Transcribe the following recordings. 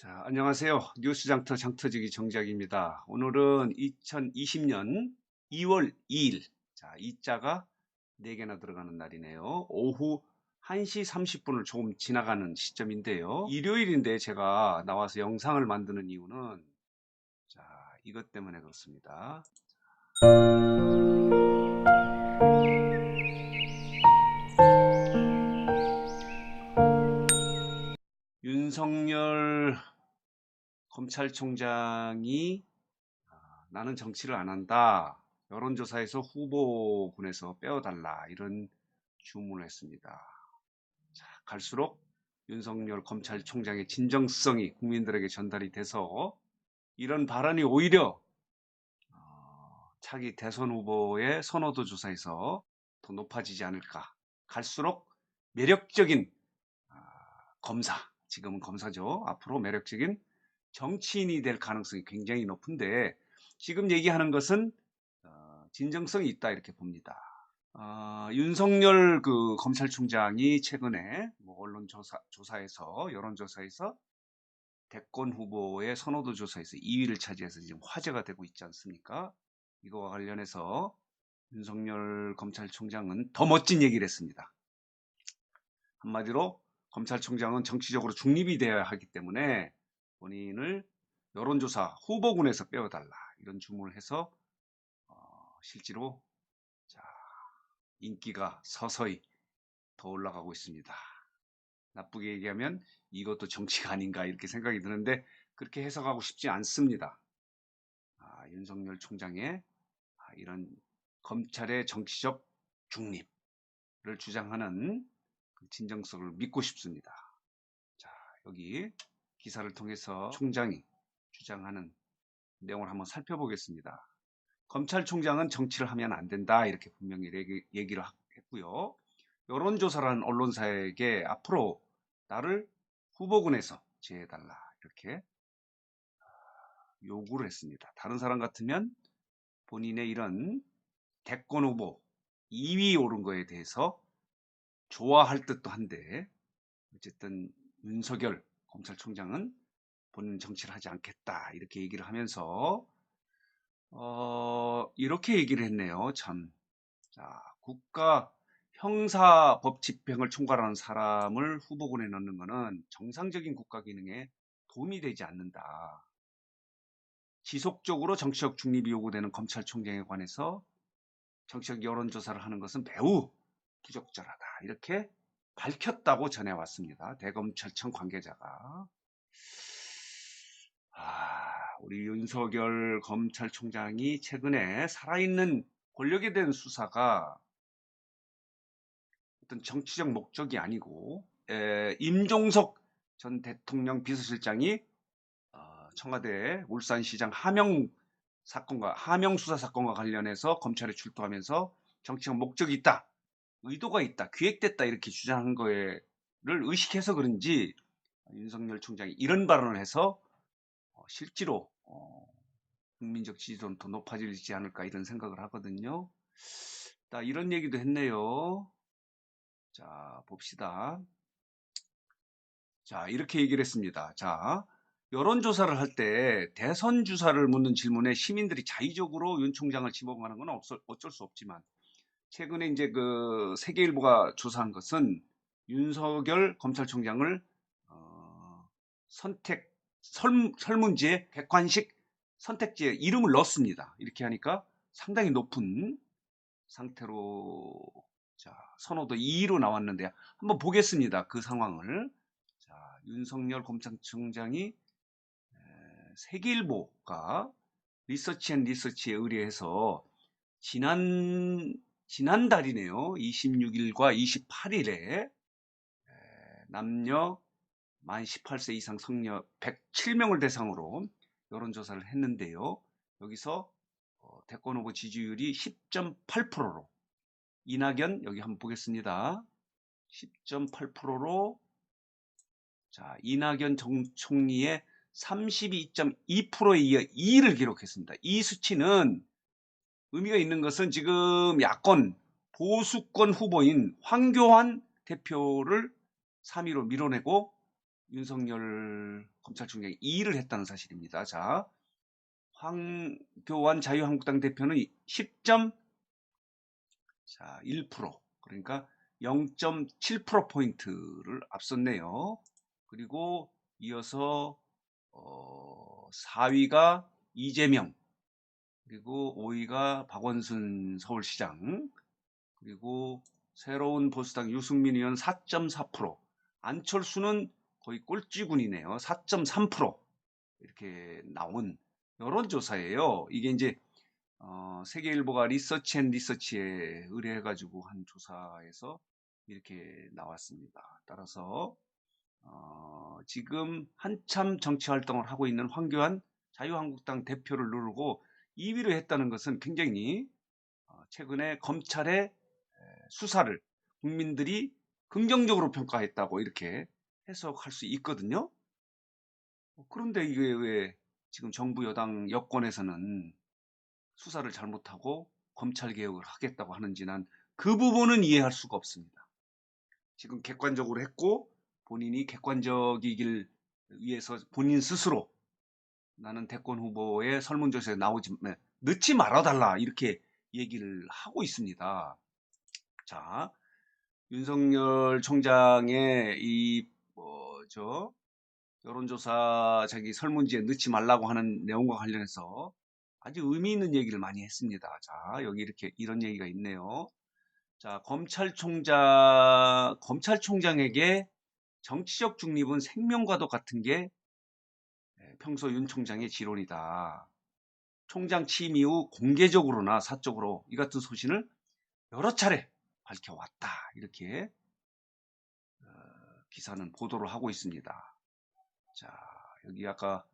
자, 안녕하세요. 뉴스장터 장터지기 정작입니다. 오늘은 2020년 2월 2일. 자, 이자가 4개나 들어가는 날이네요. 오후 1시 30분을 조금 지나가는 시점인데요. 일요일인데 제가 나와서 영상을 만드는 이유는 자, 이것 때문에 그렇습니다. 윤석열 검찰총장이 나는 정치를 안 한다. 여론조사에서 후보군에서 빼어달라. 이런 주문을 했습니다. 자, 갈수록 윤석열 검찰총장의 진정성이 국민들에게 전달이 돼서 이런 발언이 오히려 차기 대선 후보의 선호도 조사에서 더 높아지지 않을까. 갈수록 매력적인 검사, 지금은 검사죠. 앞으로 매력적인 정치인이 될 가능성이 굉장히 높은데 지금 얘기하는 것은 진정성이 있다 이렇게 봅니다. 윤석열 그 검찰총장이 최근에 뭐 언론 조사에서 여론조사에서 대권 후보의 선호도 조사에서 2위를 차지해서 지금 화제가 되고 있지 않습니까? 이거와 관련해서 윤석열 검찰총장은 더 멋진 얘기를 했습니다. 한마디로 검찰총장은 정치적으로 중립이 되어야 하기 때문에 본인을 여론조사 후보군에서 빼어달라 이런 주문을 해서 실제로 자, 인기가 서서히 더 올라가고 있습니다. 나쁘게 얘기하면 이것도 정치가 아닌가 이렇게 생각이 드는데 그렇게 해석하고 싶지 않습니다. 윤석열 총장의 이런 검찰의 정치적 중립을 주장하는 그 진정성을 믿고 싶습니다. 자, 여기 기사를 통해서 총장이 주장하는 내용을 한번 살펴보겠습니다. 검찰총장은 정치를 하면 안 된다 이렇게 분명히 얘기를 했고요. 여론조사라는 언론사에게 앞으로 나를 후보군에서 제해달라 이렇게 요구를 했습니다. 다른 사람 같으면 본인의 이런 대권 후보 2위 오른 거에 대해서 좋아할 듯도 한데 어쨌든 윤석열 검찰총장은 본인 정치를 하지 않겠다 이렇게 얘기를 하면서 이렇게 얘기를 했네요. 참. 자, 국가 형사법 집행을 총괄하는 사람을 후보군에 넣는 것은 정상적인 국가 기능에 도움이 되지 않는다. 지속적으로 정치적 중립이 요구되는 검찰총장에 관해서 정치적 여론조사를 하는 것은 매우 부적절하다. 이렇게 밝혔다고 전해왔습니다. 대검찰청 관계자가. 우리 윤석열 검찰총장이 최근에 살아있는 권력에 대한 수사가 어떤 정치적 목적이 아니고 임종석 전 대통령 비서실장이 청와대 울산시장 하명 수사 사건과 관련해서 검찰에 출두하면서 정치적 목적이 있다, 의도가 있다, 기획됐다 이렇게 주장한 거를 의식해서 그런지 윤석열 총장이 이런 발언을 해서 실제로 국민적 지지도는 더 높아지지 않을까 이런 생각을 하거든요. 이런 얘기도 했네요. 자, 봅시다. 자, 이렇게 얘기를 했습니다. 자, 여론조사를 할 때 대선 주사를 묻는 질문에 시민들이 자의적으로 윤 총장을 지목하는 건 어쩔 수 없지만 최근에 이제 그 세계일보가 조사한 것은 윤석열 검찰총장을 설문지에 객관식 선택지에 이름을 넣습니다. 이렇게 하니까 상당히 높은 상태로 자, 선호도 2위로 나왔는데 한번 보겠습니다. 그 상황을. 자, 윤석열 검찰총장이 세계일보가 리서치에 의뢰해서 지난달이네요. 26일과 28일에 남녀 만 18세 이상 성녀 107명을 대상으로 여론조사를 했는데요. 여기서 대권 후보 지지율이 10.8%로 이낙연 여기 한번 보겠습니다. 10.8%로 자, 이낙연 총리의 32.2%에 이어 2위를 기록했습니다. 이 수치는 의미가 있는 것은 지금 야권 보수권 후보인 황교안 대표를 3위로 밀어내고 윤석열 검찰총장이 2위를 했다는 사실입니다. 자, 황교안 자유한국당 대표는 10.1%, 그러니까 0.7%포인트를 앞섰네요. 그리고 이어서 4위가 이재명, 그리고 5위가 박원순 서울시장, 그리고 새로운 보수당 유승민 의원 4.4%, 안철수는 거의 꼴찌군이네요. 4.3% 이렇게 나온 여론조사예요. 이게 이제 세계일보가 리서치 앤 리서치에 의뢰해가지고 한 조사에서 이렇게 나왔습니다. 따라서 지금 한참 정치 활동을 하고 있는 황교안 자유한국당 대표를 누르고 2위를 했다는 것은 굉장히 최근에 검찰의 수사를 국민들이 긍정적으로 평가했다고 이렇게 해석할 수 있거든요. 그런데 이게 왜 지금 정부 여당 여권에서는 수사를 잘못하고 검찰 개혁을 하겠다고 하는지 난 그 부분은 이해할 수가 없습니다. 지금 객관적으로 했고 본인이 객관적이길 위해서 본인 스스로 나는 대권 후보의 설문조사에 넣지 말아달라 이렇게 얘기를 하고 있습니다. 자, 윤석열 총장의 이 여론조사 자기 설문지에 넣지 말라고 하는 내용과 관련해서 아주 의미 있는 얘기를 많이 했습니다. 자, 여기 이렇게 이런 얘기가 있네요. 자, 검찰총장에게 정치적 중립은 생명과도 같은 게 평소 윤 총장의 지론이다. 총장 취임 이후 공개적으로나 사적으로 이 같은 소신을 여러 차례 밝혀왔다. 이렇게 기사는 보도를 하고 있습니다. 자, 여기 아까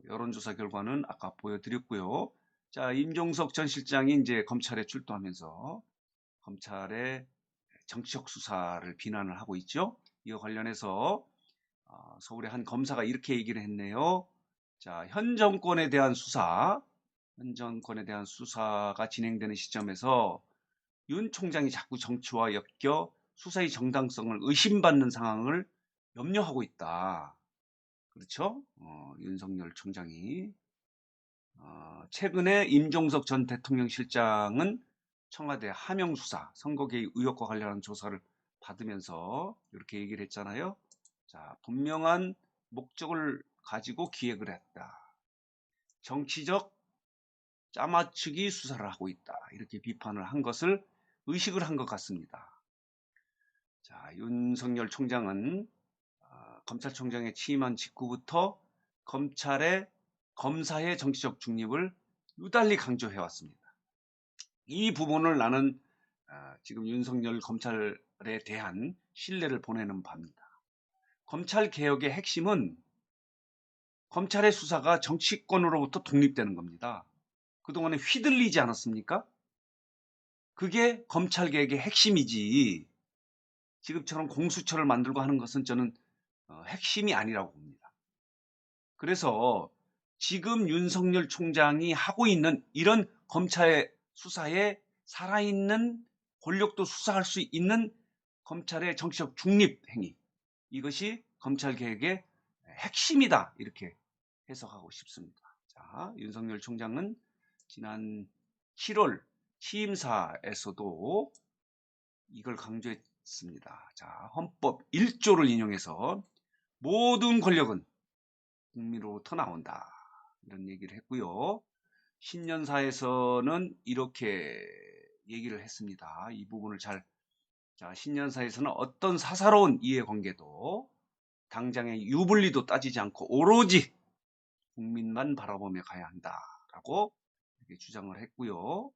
여론조사 결과는 아까 보여드렸고요. 자, 임종석 전 실장이 이제 검찰에 출두하면서 검찰의 정치적 수사를 비난을 하고 있죠. 이와 관련해서 서울의 한 검사가 이렇게 얘기를 했네요. 자, 현 정권에 대한 수사가 진행되는 시점에서 윤 총장이 자꾸 정치와 엮여 수사의 정당성을 의심받는 상황을 염려하고 있다. 그렇죠? 윤석열 총장이 최근에 임종석 전 대통령 실장은 청와대 하명 수사, 선거 개입 의혹과 관련한 조사를 받으면서 이렇게 얘기를 했잖아요. 자, 분명한 목적을 가지고 기획을 했다. 정치적 짜맞추기 수사를 하고 있다. 이렇게 비판을 한 것을 의식을 한 것 같습니다. 자, 윤석열 총장은 검찰총장에 취임한 직후부터 검사의 정치적 중립을 유달리 강조해 왔습니다. 이 부분을 나는 지금 윤석열 검찰에 대한 신뢰를 보내는 바입니다. 검찰 개혁의 핵심은 검찰의 수사가 정치권으로부터 독립되는 겁니다. 그동안에 휘둘리지 않았습니까? 그게 검찰 개혁의 핵심이지 지금처럼 공수처를 만들고 하는 것은 저는 핵심이 아니라고 봅니다. 그래서 지금 윤석열 총장이 하고 있는 이런 검찰의 수사에 살아있는 권력도 수사할 수 있는 검찰의 정치적 중립 행위, 이것이 검찰 개혁의 핵심이다 이렇게 해석하고 싶습니다. 자, 윤석열 총장은 지난 7월 취임사에서도 이걸 강조했습니다. 자, 헌법 1조를 인용해서 모든 권력은 국민으로부터 나온다. 이런 얘기를 했고요. 신년사에서는 이렇게 얘기를 했습니다. 이 부분을 자, 신년사에서는 어떤 사사로운 이해관계도 당장의 유불리도 따지지 않고 오로지 국민만 바라보며 가야 한다라고 이렇게 주장을 했고요.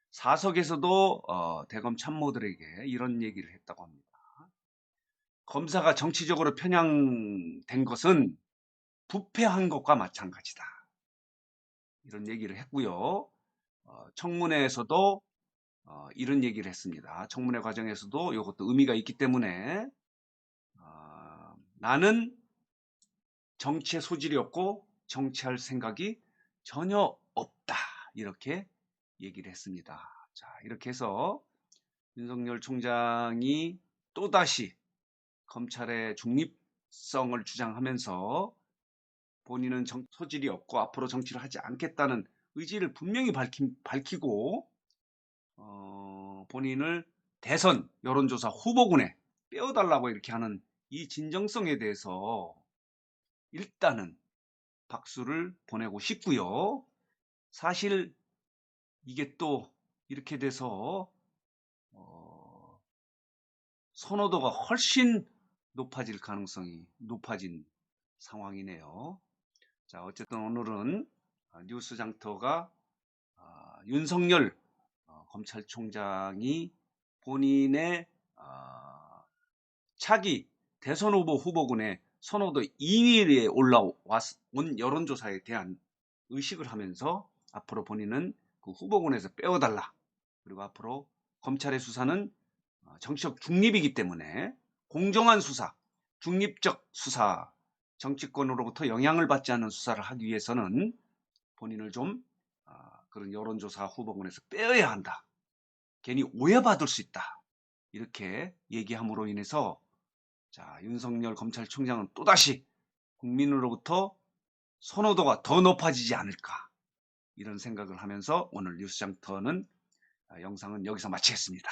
사석에서도 대검 참모들에게 이런 얘기를 했다고 합니다. 검사가 정치적으로 편향된 것은 부패한 것과 마찬가지다. 이런 얘기를 했고요. 청문회에서도 이런 얘기를 했습니다. 청문회 과정에서도 이것도 의미가 있기 때문에 나는 정치에 소질이 없고 정치할 생각이 전혀 없다. 이렇게 얘기를 했습니다. 자, 이렇게 해서 윤석열 총장이 또다시 검찰의 중립 정치성을 주장하면서 본인은 소질이 없고 앞으로 정치를 하지 않겠다는 의지를 분명히 밝히고 본인을 대선 여론조사 후보군에 빼어달라고 이렇게 하는 이 진정성에 대해서 일단은 박수를 보내고 싶고요. 사실 이게 또 이렇게 돼서 선호도가 훨씬 높아질 가능성이 높아진 상황이네요. 자, 어쨌든 오늘은 뉴스장터가 윤석열 검찰총장이 본인의 차기 대선 후보군의 선호도 2위에 올라온 여론조사에 대한 의식을 하면서 앞으로 본인은 그 후보군에서 빼어달라. 그리고 앞으로 검찰의 수사는 정치적 중립이기 때문에 공정한 수사, 중립적 수사, 정치권으로부터 영향을 받지 않는 수사를 하기 위해서는 본인을 좀 그런 여론조사 후보군에서 빼어야 한다. 괜히 오해받을 수 있다. 이렇게 얘기함으로 인해서 자, 윤석열 검찰총장은 또다시 국민으로부터 선호도가 더 높아지지 않을까 이런 생각을 하면서 오늘 뉴스장터는 영상은 여기서 마치겠습니다.